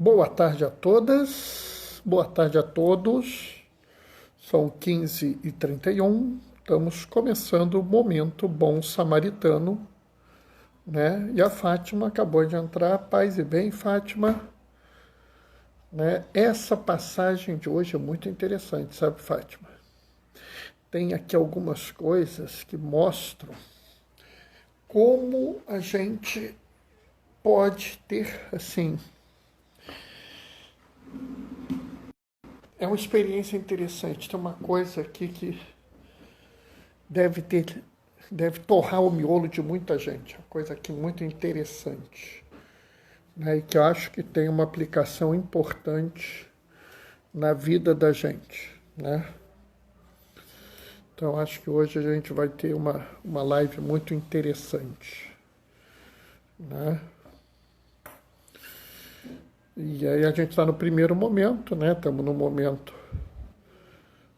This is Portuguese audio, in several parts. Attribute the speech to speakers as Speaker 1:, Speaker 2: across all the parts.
Speaker 1: Boa tarde a todas, boa tarde a todos. São 15h31, estamos começando o Momento Bom Samaritano, né? E a Fátima acabou de entrar, paz e bem, Fátima. Né? Essa passagem de hoje é muito interessante, sabe, Fátima? Tem aqui algumas coisas que mostram como a gente pode ter, assim, é uma experiência interessante. Tem uma coisa aqui que deve torrar o miolo de muita gente. Uma coisa aqui muito interessante, né? E que eu acho que tem uma aplicação importante na vida da gente, né? Então acho que hoje a gente vai ter uma live muito interessante, né? E aí a gente está no primeiro momento, né? Estamos no momento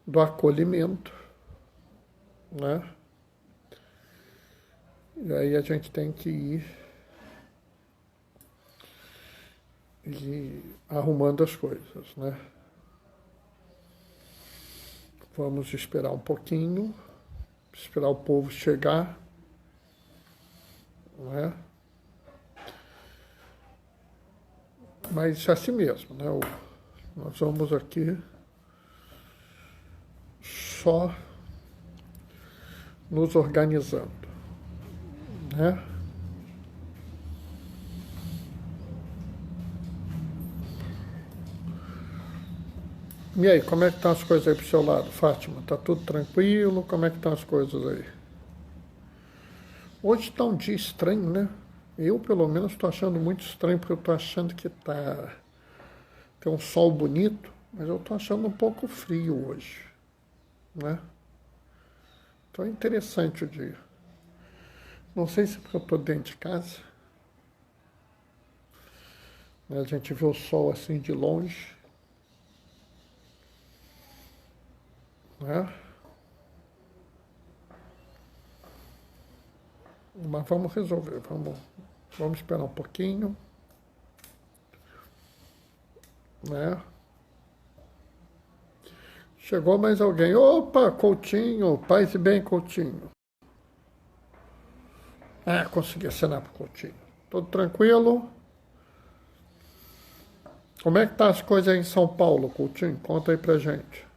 Speaker 1: do acolhimento, né? E aí a gente tem que ir arrumando as coisas, né? Vamos esperar um pouquinho, esperar o povo chegar, né? Mas é assim mesmo, né? Nós vamos aqui só nos organizando, né? E aí, como é que estão as coisas aí pro seu lado, Fátima? Tá tudo tranquilo? Como é que estão as coisas aí? Hoje está um dia estranho, né? Eu, pelo menos, estou achando muito estranho, porque eu estou achando que tem um sol bonito, mas eu estou achando um pouco frio hoje, né? Então é interessante o dia. Não sei se é porque eu estou dentro de casa, né? A gente vê o sol assim de longe, né? Mas vamos resolver, vamos esperar um pouquinho, né? Chegou mais alguém. Opa, Coutinho, paz e bem, Coutinho. Ah, consegui acenar pro Coutinho. Tudo tranquilo? Como é que tá as coisas aí em São Paulo, Coutinho? Conta aí pra gente.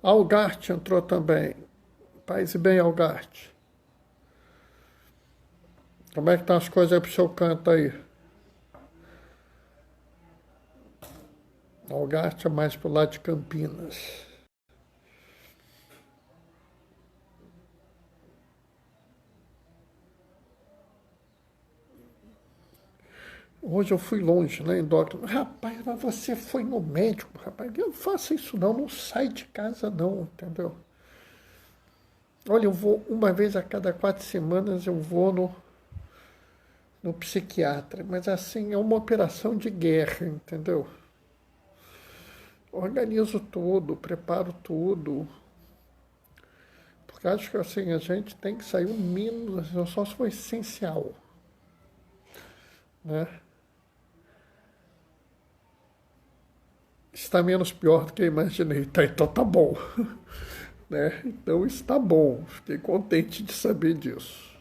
Speaker 1: Algarte entrou também. Paz e bem, Algarte. Como é que estão as coisas aí pro seu canto aí? Algarte é mais pro lado de Campinas. Hoje eu fui longe, né, endócrino. Rapaz, mas você foi no médico, rapaz. Eu não faço isso não sai de casa não, entendeu? Olha, eu vou uma vez a cada 4 semanas, eu vou no psiquiatra, mas assim, é uma operação de guerra, entendeu? Organizo tudo, preparo tudo, porque acho que assim, a gente tem que sair o mínimo, assim, só se for essencial, né? Está menos pior do que eu imaginei, tá? Então tá bom, né? Então está bom, fiquei contente de saber disso,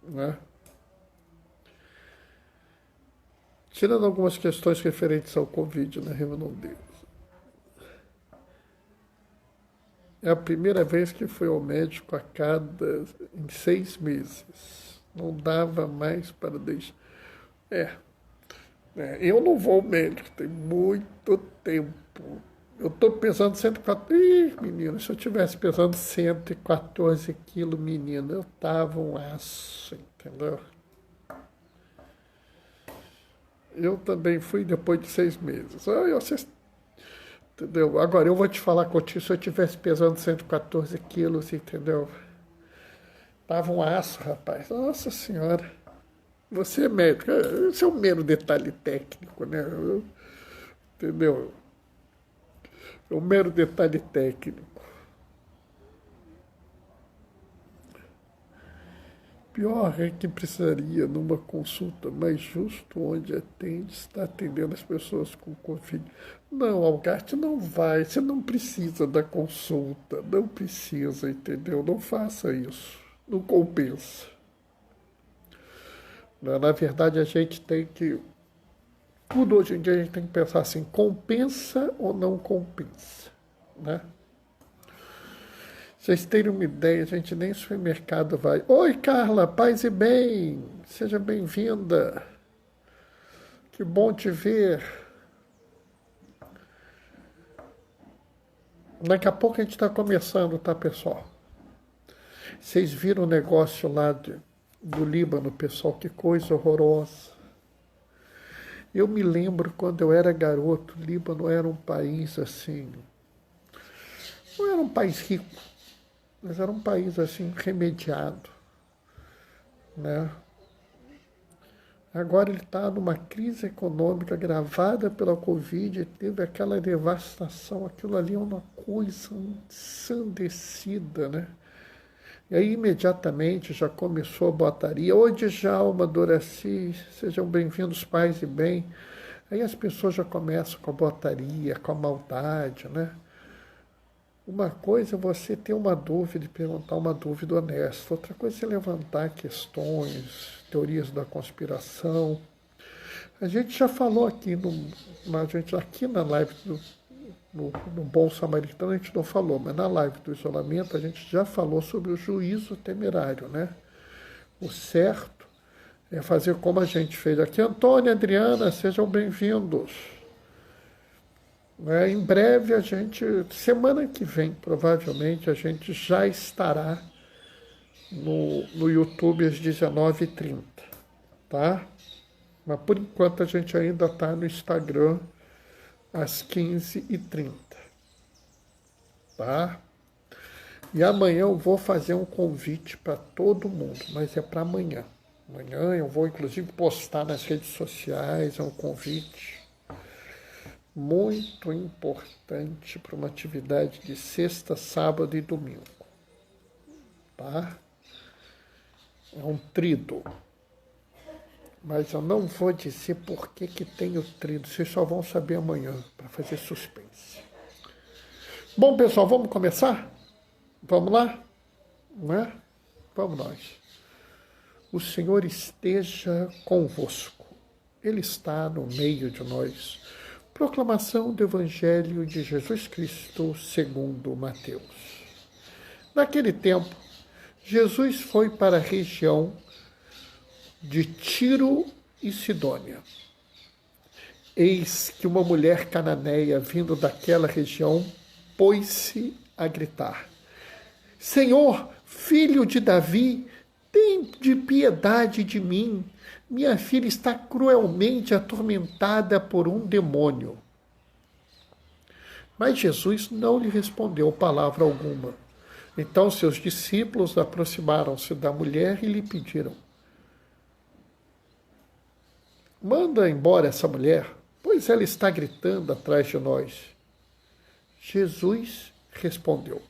Speaker 1: né? Tirando algumas questões referentes ao Covid, né, redondeza. É a primeira vez que fui ao médico em 6 meses. Não dava mais para deixar. É, eu não vou ao médico, tem muito tempo. Eu estou pesando 114. Ih, menino, se eu tivesse pesando 114 quilos, menino, eu tava um aço, entendeu? Eu também fui depois de 6 meses. Entendeu? Agora, eu vou te falar contigo, se eu tivesse pesando 114 quilos, entendeu? Tava um aço, rapaz. Nossa Senhora. Você é médico. Isso é um mero detalhe técnico, né? Entendeu? É um mero detalhe técnico. Pior é que precisaria, numa consulta mais justo, onde atende, está atendendo as pessoas com Covid. Não, Algarte, não vai, você não precisa da consulta, não precisa, entendeu? Não faça isso, não compensa. Na verdade, a gente tem que, tudo hoje em dia a gente tem que pensar assim, compensa ou não compensa, né? Vocês terem uma ideia, a gente nem no supermercado vai. Oi, Carla, paz e bem, seja bem-vinda. Que bom te ver. Daqui a pouco a gente está começando, tá, pessoal? Vocês viram o negócio lá do Líbano, pessoal, que coisa horrorosa. Eu me lembro quando eu era garoto, o Líbano era um país assim, não era um país rico, mas era um país assim remediado, né? Agora ele está numa crise econômica agravada pela Covid, teve aquela devastação, aquilo ali é uma coisa ensandecida, né? E aí imediatamente já começou a botaria. Oi, Djalma, Doraci, sejam bem-vindos, paz e bem. Aí as pessoas já começam com a botaria, com a maldade, né? Uma coisa é você ter uma dúvida e perguntar uma dúvida honesta. Outra coisa é você levantar questões, teorias da conspiração. A gente já falou aqui, aqui na live no Bom Samaritano a gente não falou, mas na live do isolamento a gente já falou sobre o juízo temerário, né? O certo é fazer como a gente fez aqui. Antônio, Adriana, sejam bem-vindos. Em breve semana que vem, provavelmente, a gente já estará no YouTube às 19h30, tá? Mas por enquanto a gente ainda está no Instagram às 15h30, tá? E amanhã eu vou fazer um convite para todo mundo, mas é para amanhã. Amanhã eu vou inclusive postar nas redes sociais, é um convite muito importante para uma atividade de sexta, sábado e domingo, tá? É um tríduo, mas eu não vou dizer por que tem o tríduo, vocês só vão saber amanhã, para fazer suspense. Bom, pessoal, vamos começar? Vamos lá? Não é? Vamos nós. O Senhor esteja convosco, Ele está no meio de nós. Proclamação do Evangelho de Jesus Cristo segundo Mateus. Naquele tempo, Jesus foi para a região de Tiro e Sidônia. Eis que uma mulher cananeia, vindo daquela região, pôs-se a gritar: Senhor, filho de Davi, tem de piedade de mim. Minha filha está cruelmente atormentada por um demônio. Mas Jesus não lhe respondeu palavra alguma. Então seus discípulos aproximaram-se da mulher e lhe pediram: Manda embora essa mulher, pois ela está gritando atrás de nós. Jesus respondeu: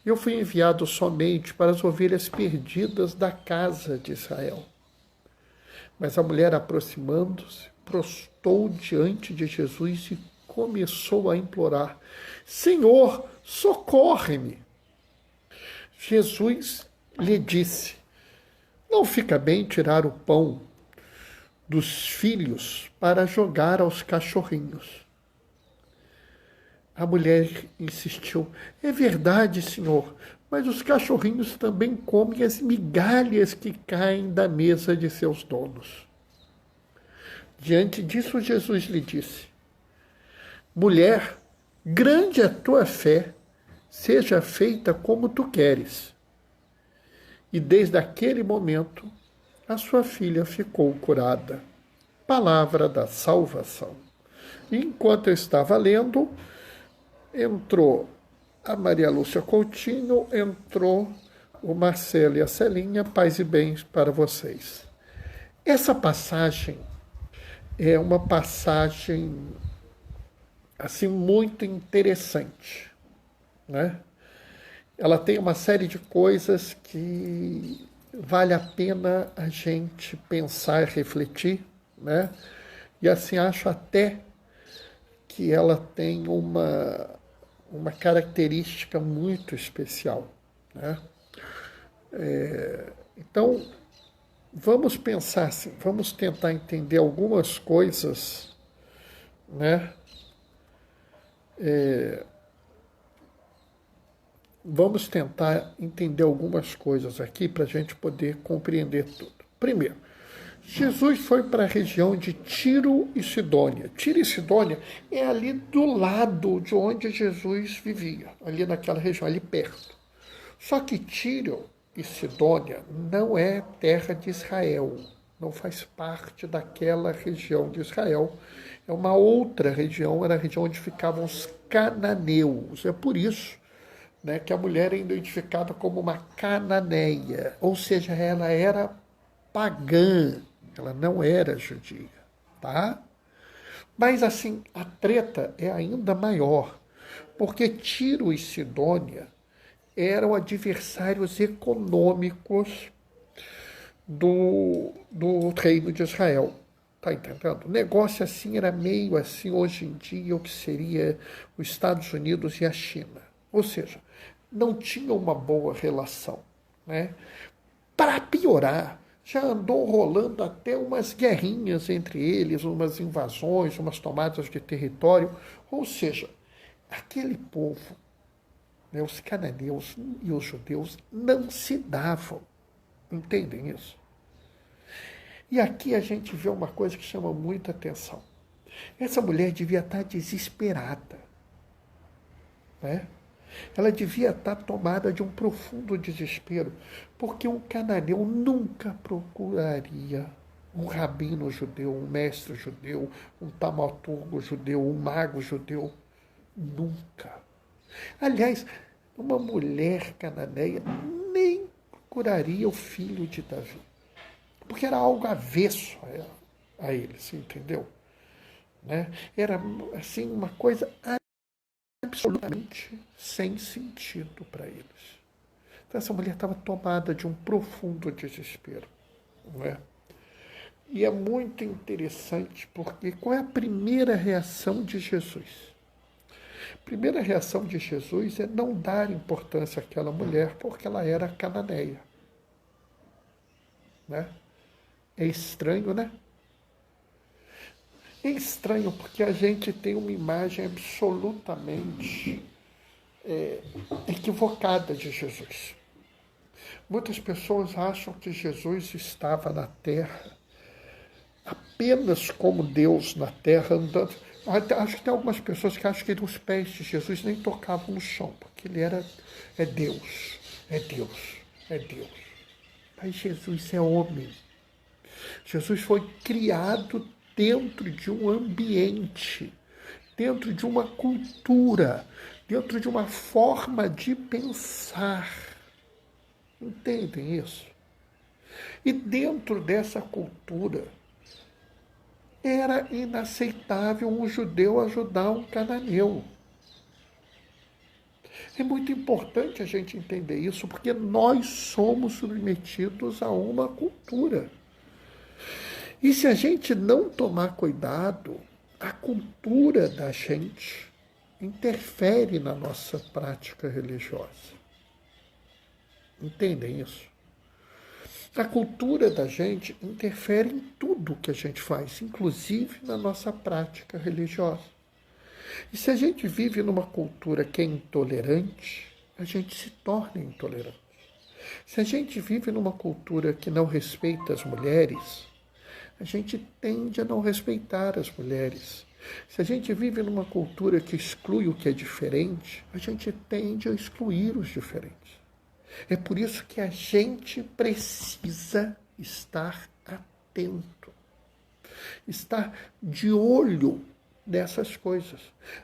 Speaker 1: Eu fui enviado somente para as ovelhas perdidas da casa de Israel. Mas a mulher, aproximando-se, prostou diante de Jesus e começou a implorar: Senhor, socorre-me! Jesus lhe disse: Não fica bem tirar o pão dos filhos para jogar aos cachorrinhos. A mulher insistiu: É verdade, Senhor, mas os cachorrinhos também comem as migalhas que caem da mesa de seus donos. Diante disso, Jesus lhe disse: Mulher, grande é a tua fé, seja feita como tu queres. E desde aquele momento, a sua filha ficou curada. Palavra da salvação. E enquanto eu estava lendo, entrou a Maria Lúcia Coutinho, entrou o Marcelo e a Celinha, paz e bens para vocês. Essa passagem é uma passagem assim muito interessante, né? Ela tem uma série de coisas que vale a pena a gente pensar e refletir, né? E assim, acho até que ela tem uma característica muito especial, né? Então, vamos pensar assim, vamos tentar entender algumas coisas, né? Vamos tentar entender algumas coisas aqui para a gente poder compreender tudo. Primeiro, Jesus foi para a região de Tiro e Sidônia. Tiro e Sidônia é ali do lado de onde Jesus vivia, ali naquela região, ali perto. Só que Tiro e Sidônia não é terra de Israel, não faz parte daquela região de Israel. É uma outra região, era a região onde ficavam os cananeus. É por isso, né, que a mulher é identificada como uma cananeia, ou seja, ela era pagã, ela não era judia, tá? Mas assim, a treta é ainda maior, porque Tiro e Sidônia eram adversários econômicos do reino de Israel. Tá entendendo? O negócio assim era meio assim hoje em dia o que seria os Estados Unidos e a China. Ou seja, não tinha uma boa relação, né? Para piorar, já andou rolando até umas guerrinhas entre eles, umas invasões, umas tomadas de território. Ou seja, aquele povo, né, os cananeus e os judeus, não se davam. Entendem isso? E aqui a gente vê uma coisa que chama muita atenção. Essa mulher devia estar desesperada, né? Ela devia estar tomada de um profundo desespero, porque um cananeu nunca procuraria um rabino judeu, um mestre judeu, um taumaturgo judeu, um mago judeu. Nunca. Aliás, uma mulher cananeia nem procuraria o filho de Davi, porque era algo avesso a eles, entendeu? Né? Era assim uma coisa absolutamente sem sentido para eles. Então essa mulher estava tomada de um profundo desespero, não é? E é muito interessante porque qual é a primeira reação de Jesus? A primeira reação de Jesus é não dar importância àquela mulher porque ela era cananeia, né? É estranho, né? É estranho porque a gente tem uma imagem absolutamente equivocada de Jesus. Muitas pessoas acham que Jesus estava na terra apenas como Deus na terra, andando. Acho que tem algumas pessoas que acham que os pés de Jesus nem tocavam no chão, porque ele é Deus, é Deus, é Deus. Mas Jesus é homem. Jesus foi criado dentro de um ambiente, dentro de uma cultura, dentro de uma forma de pensar. Entendem isso? E dentro dessa cultura, era inaceitável um judeu ajudar um cananeu. É muito importante a gente entender isso, porque nós somos submetidos a uma cultura. E se a gente não tomar cuidado, a cultura da gente interfere na nossa prática religiosa. Entendem isso? A cultura da gente interfere em tudo que a gente faz, inclusive na nossa prática religiosa. E se a gente vive numa cultura que é intolerante, a gente se torna intolerante. Se a gente vive numa cultura que não respeita as mulheres, a gente tende a não respeitar as mulheres. Se a gente vive numa cultura que exclui o que é diferente, a gente tende a excluir os diferentes. É por isso que a gente precisa estar atento, estar de olho nessas coisas.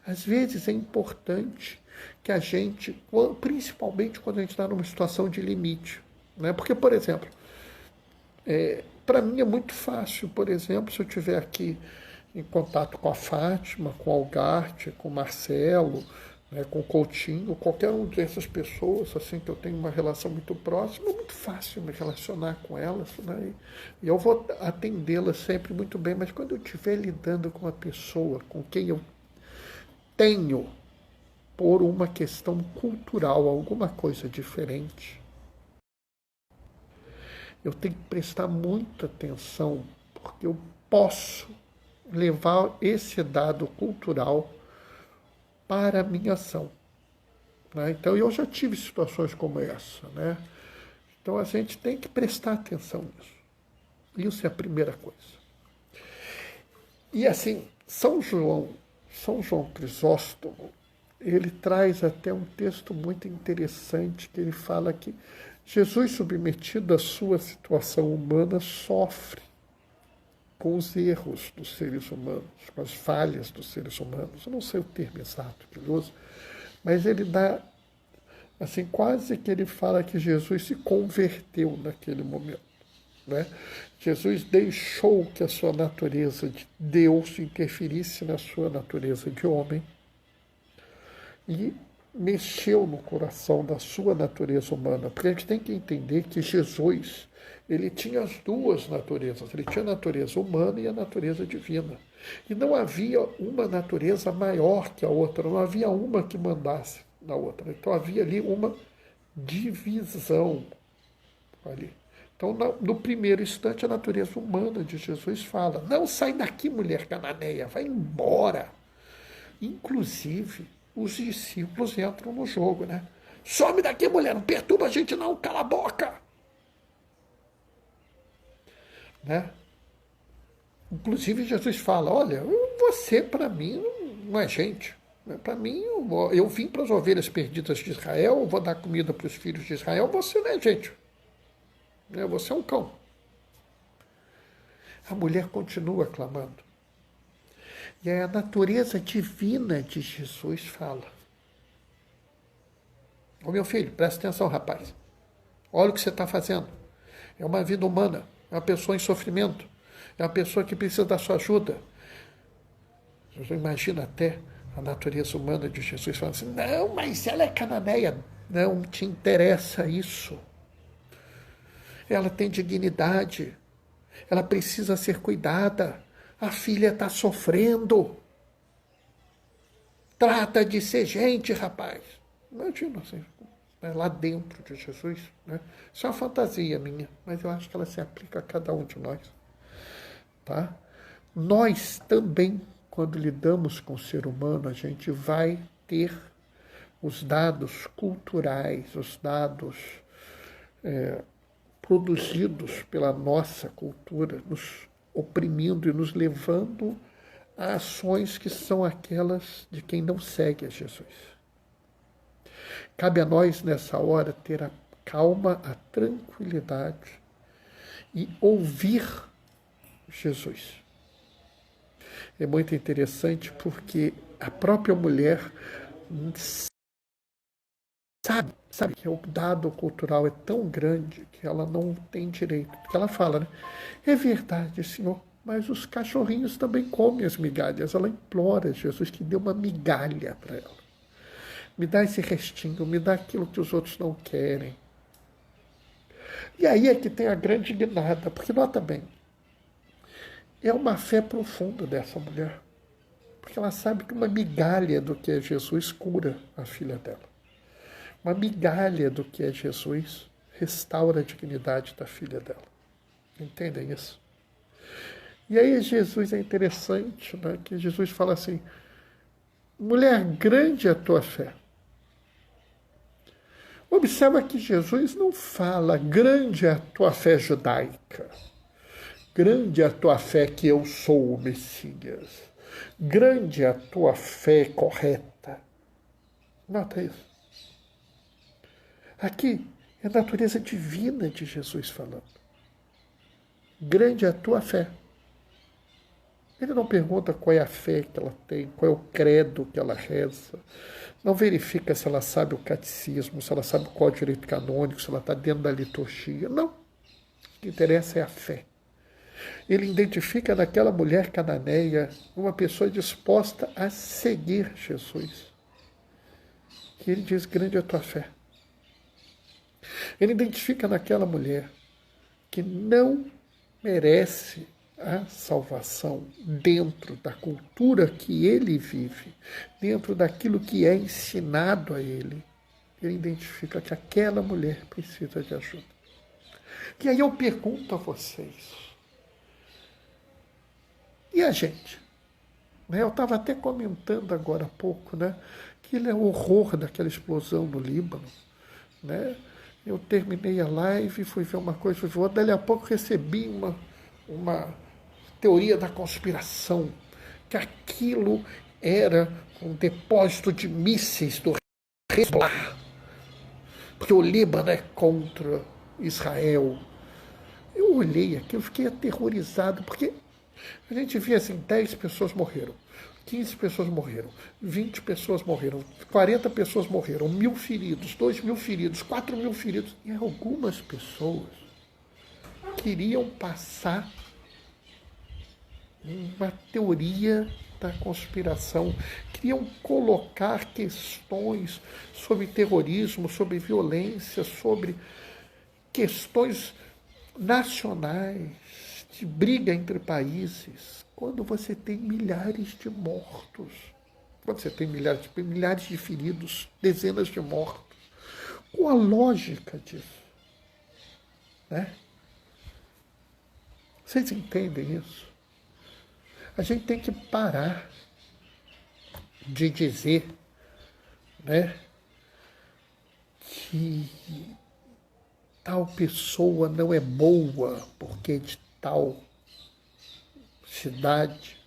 Speaker 1: Às vezes é importante que a gente, principalmente quando a gente está numa situação de limite, né? Porque, por exemplo, para mim é muito fácil, por exemplo, se eu estiver aqui em contato com a Fátima, com o Algarte, com o Marcelo, né, com o Coutinho, qualquer um dessas pessoas assim que eu tenho uma relação muito próxima, é muito fácil me relacionar com elas, né? E eu vou atendê-las sempre muito bem, mas quando eu estiver lidando com uma pessoa com quem eu tenho, por uma questão cultural, alguma coisa diferente, eu tenho que prestar muita atenção, porque eu posso levar esse dado cultural para a minha ação, né? Então, eu já tive situações como essa, né? Então, a gente tem que prestar atenção nisso. Isso é a primeira coisa. E assim, São João Crisóstomo, ele traz até um texto muito interessante, que ele fala que Jesus, submetido à sua situação humana, sofre com os erros dos seres humanos, com as falhas dos seres humanos. Eu não sei o termo exato que ele usa, mas ele dá, assim, quase que ele fala que Jesus se converteu naquele momento, né? Jesus deixou que a sua natureza de Deus interferisse na sua natureza de homem e mexeu no coração da sua natureza humana. Porque a gente tem que entender que Jesus, ele tinha as duas naturezas. Ele tinha a natureza humana e a natureza divina. E não havia uma natureza maior que a outra, não havia uma que mandasse na outra. Então havia ali uma divisão ali. Então, no primeiro instante, a natureza humana de Jesus fala: não, sai daqui, mulher cananeia, vai embora. Inclusive, os discípulos entram no jogo, né? Some daqui, mulher, não perturba a gente não, cala a boca. Né? Inclusive, Jesus fala: olha, você para mim não é gente. Para mim, eu vim para as ovelhas perdidas de Israel, eu vou dar comida para os filhos de Israel, você não é gente. Você é um cão. A mulher continua clamando. E aí a natureza divina de Jesus fala: ô meu filho, presta atenção, rapaz. Olha o que você está fazendo. É uma vida humana, é uma pessoa em sofrimento, é uma pessoa que precisa da sua ajuda. Você imagina até a natureza humana de Jesus falando assim: não, mas ela é cananeia. Não te interessa isso. Ela tem dignidade, ela precisa ser cuidada, a filha está sofrendo. Trata de ser gente, rapaz. Imagina assim, lá dentro de Jesus, né? Isso é uma fantasia minha, mas eu acho que ela se aplica a cada um de nós. Tá? Nós também, quando lidamos com o ser humano, a gente vai ter os dados culturais, os dados produzidos pela nossa cultura, nos oprimindo e nos levando a ações que são aquelas de quem não segue a Jesus. Cabe a nós, nessa hora, ter a calma, a tranquilidade e ouvir Jesus. É muito interessante porque a própria mulher sabe que o dado cultural é tão grande que ela não tem direito. Porque ela fala, né? É verdade, Senhor, mas os cachorrinhos também comem as migalhas. Ela implora Jesus que dê uma migalha para ela. Me dá esse restinho, me dá aquilo que os outros não querem. E aí é que tem a grande guinada, porque nota bem, é uma fé profunda dessa mulher. Porque ela sabe que uma migalha do que é Jesus cura a filha dela. Uma migalha do que é Jesus restaura a dignidade da filha dela. Entendem isso? E aí Jesus é interessante, né? Que Jesus fala assim: mulher, grande é a tua fé. Observa que Jesus não fala: grande é a tua fé judaica. Grande é a tua fé que eu sou o Messias. Grande é a tua fé correta. Nota isso. Aqui é a natureza divina de Jesus falando. Grande é a tua fé. Ele não pergunta qual é a fé que ela tem, qual é o credo que ela reza. Não verifica se ela sabe o catecismo, se ela sabe qual é o direito canônico, se ela está dentro da liturgia. Não. O que interessa é a fé. Ele identifica naquela mulher cananeia uma pessoa disposta a seguir Jesus. E ele diz, grande é a tua fé. Ele identifica naquela mulher que não merece a salvação dentro da cultura que ele vive, dentro daquilo que é ensinado a ele. Ele identifica que aquela mulher precisa de ajuda. E aí eu pergunto a vocês, e a gente? Eu estava até comentando agora há pouco, que é o horror daquela explosão no Líbano. Eu terminei a live, fui ver uma coisa, fui ver outra, daí a pouco recebi uma teoria da conspiração, que aquilo era um depósito de mísseis do Hezbollah, porque o Líbano é contra Israel. Eu olhei aqui, eu fiquei aterrorizado, porque a gente via assim, 10 pessoas morreram, 15 pessoas morreram, 20 pessoas morreram, 40 pessoas morreram, 1.000 feridos, 2.000 feridos, 4.000 feridos. E algumas pessoas queriam passar uma teoria da conspiração, queriam colocar questões sobre terrorismo, sobre violência, sobre questões nacionais, de briga entre países, quando você tem milhares de mortos, quando você tem milhares de feridos, dezenas de mortos. Qual a lógica disso? Vocês entendem isso? A gente tem que parar de dizer que tal pessoa não é boa porque é de tal cidade.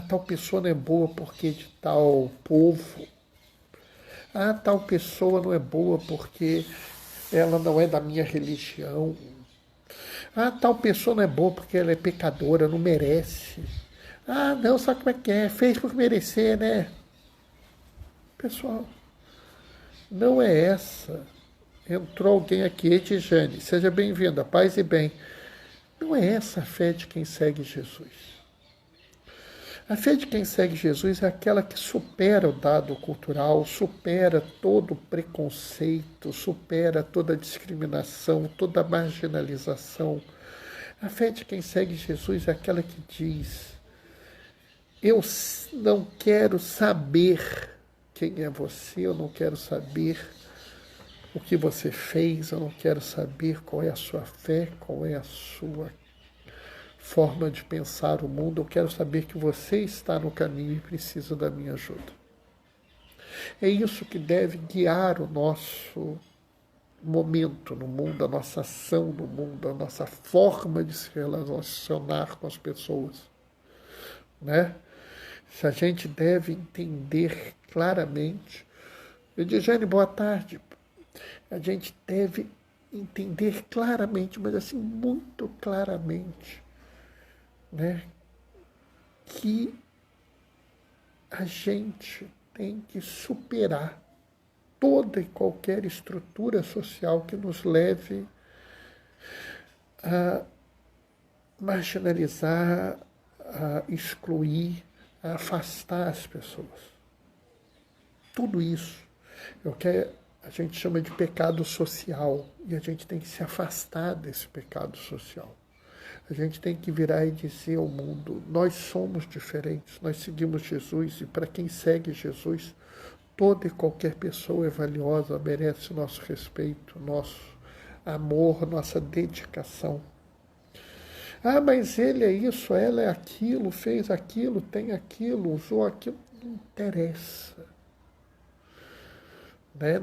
Speaker 1: Tal pessoa não é boa porque é de tal povo. Tal pessoa não é boa porque ela não é da minha religião. Tal pessoa não é boa porque ela é pecadora, não merece. Não, sabe como é que é? Fez por merecer, né? Pessoal, não é essa. Entrou alguém aqui, Edjane, seja bem-vinda, paz e bem. Não é essa a fé de quem segue Jesus. A fé de quem segue Jesus é aquela que supera o dado cultural, supera todo o preconceito, supera toda a discriminação, toda a marginalização. A fé de quem segue Jesus é aquela que diz: eu não quero saber quem é você, eu não quero saber o que você fez, eu não quero saber qual é a sua fé, qual é a sua forma de pensar o mundo, eu quero saber que você está no caminho e precisa da minha ajuda. É isso que deve guiar o nosso momento no mundo, a nossa ação no mundo, a nossa forma de se relacionar com as pessoas. Se a gente deve entender claramente. Edjane, boa tarde. A gente deve entender claramente, mas assim, muito claramente, que a gente tem que superar toda e qualquer estrutura social que nos leve a marginalizar, a excluir, a afastar as pessoas. Tudo isso é o que a gente chama de pecado social, e a gente tem que se afastar desse pecado social. A gente tem que virar e dizer ao mundo: nós somos diferentes, nós seguimos Jesus, e para quem segue Jesus, toda e qualquer pessoa é valiosa, merece o nosso respeito, nosso amor, nossa dedicação. Mas ele é isso, ela é aquilo, fez aquilo, tem aquilo, usou aquilo. Não interessa.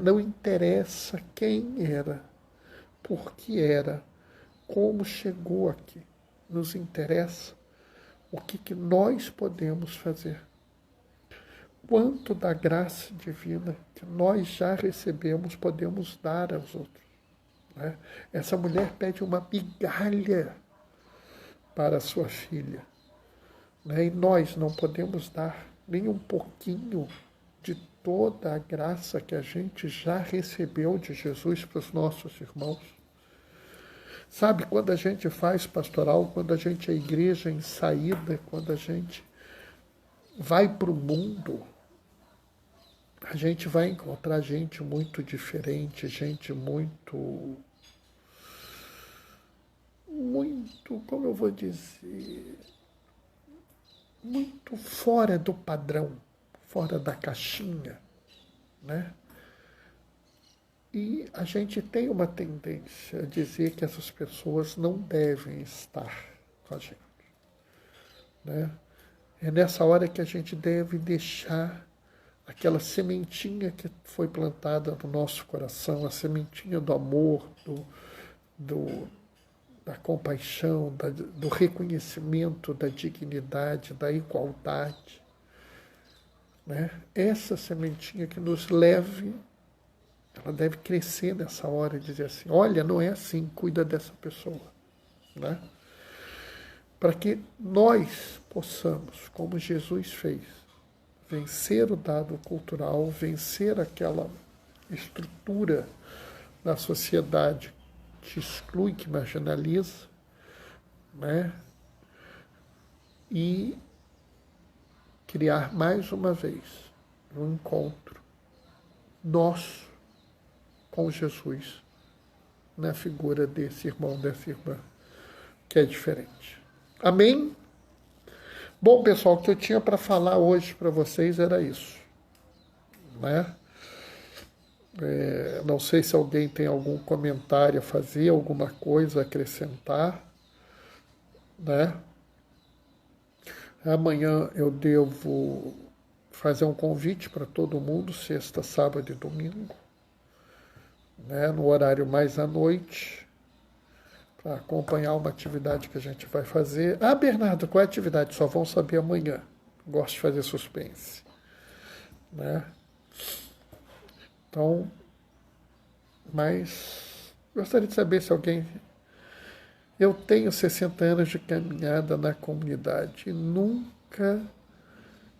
Speaker 1: Não interessa quem era, por que era, como chegou aqui. Nos interessa o que nós podemos fazer. Quanto da graça divina que nós já recebemos podemos dar aos outros. Essa mulher pede uma migalha para a sua filha. E nós não podemos dar nem um pouquinho de toda a graça que a gente já recebeu de Jesus para os nossos irmãos. Sabe, quando a gente faz pastoral, quando a gente é igreja em saída, quando a gente vai para o mundo, a gente vai encontrar gente muito diferente, gente muito, como eu vou dizer, muito fora do padrão, fora da caixinha, né? E a gente tem uma tendência a dizer que essas pessoas não devem estar com a gente, né? É nessa hora que a gente deve deixar aquela sementinha que foi plantada no nosso coração, a sementinha do amor, do, da compaixão, do reconhecimento da dignidade, da igualdade, né? Essa sementinha que nos leve, ela deve crescer nessa hora e dizer assim, olha, não é assim, cuida dessa pessoa, né? Para que nós possamos, como Jesus fez, vencer o dado cultural, vencer aquela estrutura da sociedade que exclui, que marginaliza, né? E criar mais uma vez um encontro nosso com Jesus na figura desse irmão, dessa irmã, que é diferente. Amém? Bom, pessoal, o que eu tinha para falar hoje para vocês era isso, né? Não sei se alguém tem algum comentário a fazer, alguma coisa a acrescentar, né? Amanhã eu devo fazer um convite para todo mundo, sexta, sábado e domingo, né? No horário mais à noite, para acompanhar uma atividade que a gente vai fazer. Ah, Bernardo, qual é a atividade? Só vão saber amanhã. Gosto de fazer suspense, né? Então, mas gostaria de saber se alguém... Eu tenho 60 anos de caminhada na comunidade e nunca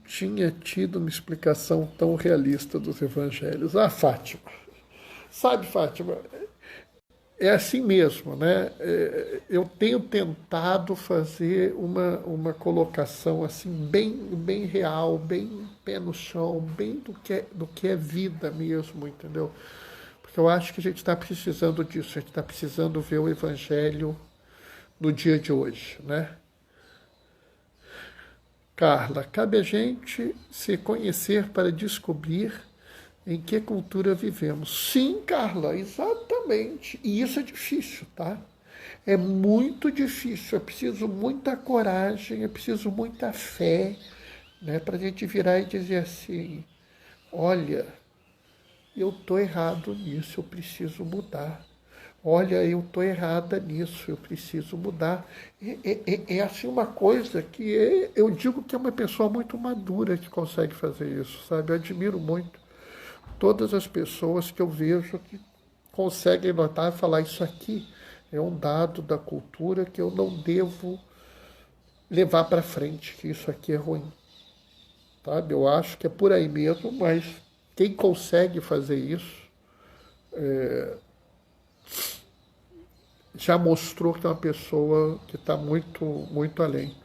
Speaker 1: tinha tido uma explicação tão realista dos evangelhos. Ah, Fátima, sabe, Fátima, é assim mesmo, né? Eu tenho tentado fazer uma colocação assim bem real, bem pé no chão, bem do que é vida mesmo, entendeu? Porque eu acho que a gente está precisando disso, a gente está precisando ver o Evangelho no dia de hoje, né? Carla, cabe a gente se conhecer para descobrir em que cultura vivemos. Sim, Carla, exatamente. E isso é difícil, tá? É muito difícil, é preciso muita coragem, é preciso muita fé, né? Para a gente virar e dizer assim, olha, eu estou errado nisso, eu preciso mudar. Olha, eu estou errada nisso, eu preciso mudar. É assim uma coisa que eu digo que é uma pessoa muito madura que consegue fazer isso, sabe? Eu admiro muito todas as pessoas que eu vejo que conseguem notar e falar isso aqui é um dado da cultura que eu não devo levar para frente, que isso aqui é ruim. Sabe? Eu acho que é por aí mesmo, mas quem consegue fazer isso já mostrou que é uma pessoa que está muito além.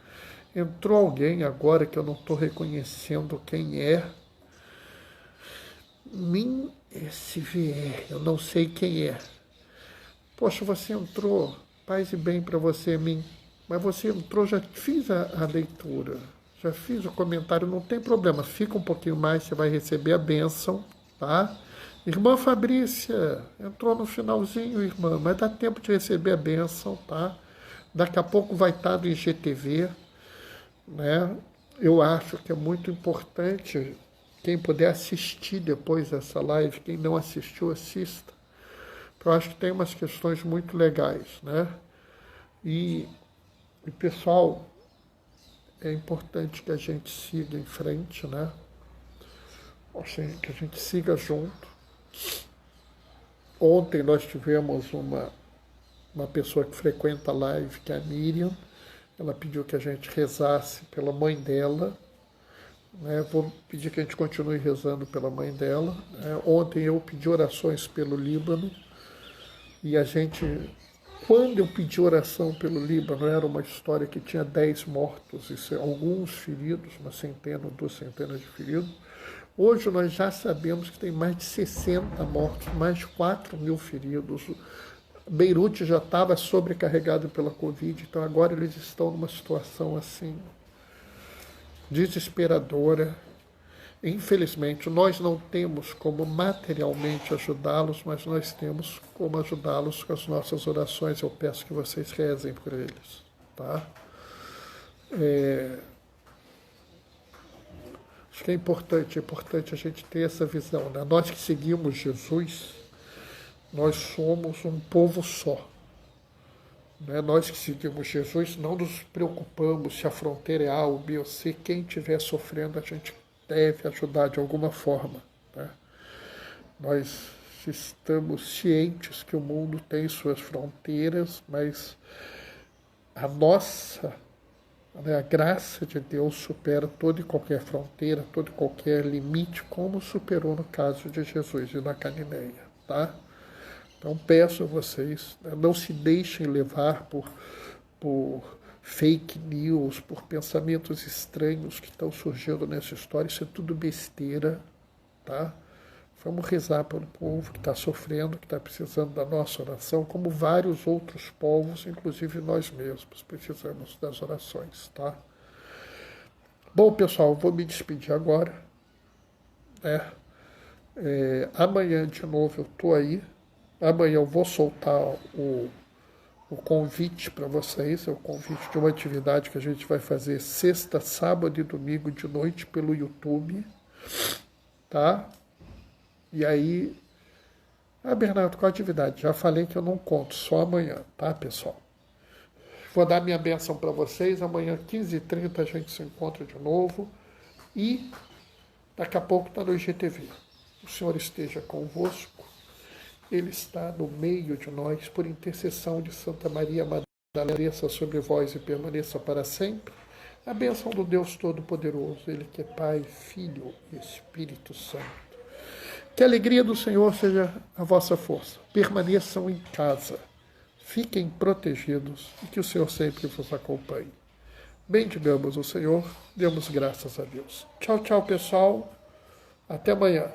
Speaker 1: Entrou alguém agora que eu não estou reconhecendo quem é. SVR, eu não sei quem é. Poxa, você entrou, paz e bem para você, mim. Mas você entrou, já fiz a leitura, já fiz o comentário, não tem problema. Fica um pouquinho mais, você vai receber a bênção, tá? Irmã Fabrícia, entrou no finalzinho, irmã, mas dá tempo de receber a bênção, tá? Daqui a pouco vai estar no IGTV, né? Eu acho que é muito importante quem puder assistir depois essa live, quem não assistiu, assista. Eu acho que tem umas questões muito legais, né? E pessoal, é importante que a gente siga em frente, né? Assim, que a gente siga junto. Ontem nós tivemos uma pessoa que frequenta a live, que é a Miriam. Ela pediu que a gente rezasse pela mãe dela. Né? Vou pedir que a gente continue rezando pela mãe dela. Ontem eu pedi orações pelo Líbano. E a gente, quando eu pedi oração pelo Líbano, era uma história que tinha 10 mortos, e alguns feridos, uma centena, 2 centenas de feridos. Hoje nós já sabemos que tem mais de 60 mortos, mais de 4.000 feridos. Beirute já estava sobrecarregado pela Covid, então agora eles estão numa situação assim desesperadora. Infelizmente, nós não temos como materialmente ajudá-los, mas nós temos como ajudá-los com as nossas orações. Eu peço que vocês rezem por eles, tá? Acho que é importante a gente ter essa visão, né? Nós que seguimos Jesus, nós somos um povo só. Né? Nós que seguimos Jesus não nos preocupamos se a fronteira é A ou B ou C. Quem estiver sofrendo, a gente deve ajudar de alguma forma. Né? Nós estamos cientes que o mundo tem suas fronteiras, mas a nossa, né, a graça de Deus supera toda e qualquer fronteira, todo e qualquer limite, como superou no caso de Jesus e na Galileia. Tá? Então peço a vocês, né, não se deixem levar por fake news, por pensamentos estranhos que estão surgindo nessa história. Isso é tudo besteira, tá? Vamos rezar pelo povo que está sofrendo, que está precisando da nossa oração, como vários outros povos, inclusive nós mesmos, precisamos das orações, tá? Bom, pessoal, vou me despedir agora, né? Amanhã, de novo, eu estou aí. Amanhã eu vou soltar o convite para vocês, é o convite de uma atividade que a gente vai fazer sexta, sábado e domingo de noite pelo YouTube, tá? E aí, Bernardo, qual a atividade? Já falei que eu não conto, só amanhã, tá, pessoal? Vou dar minha bênção para vocês, amanhã 15h30 a gente se encontra de novo e daqui a pouco está no IGTV. O Senhor esteja convosco. Ele está no meio de nós, por intercessão de Santa Maria Madalena, desça sobre vós e permaneça para sempre. A bênção do Deus Todo-Poderoso, Ele que é Pai, Filho e Espírito Santo. Que a alegria do Senhor seja a vossa força. Permaneçam em casa, fiquem protegidos e que o Senhor sempre vos acompanhe. Bendigamos o Senhor, demos graças a Deus. Tchau, tchau, pessoal. Até amanhã.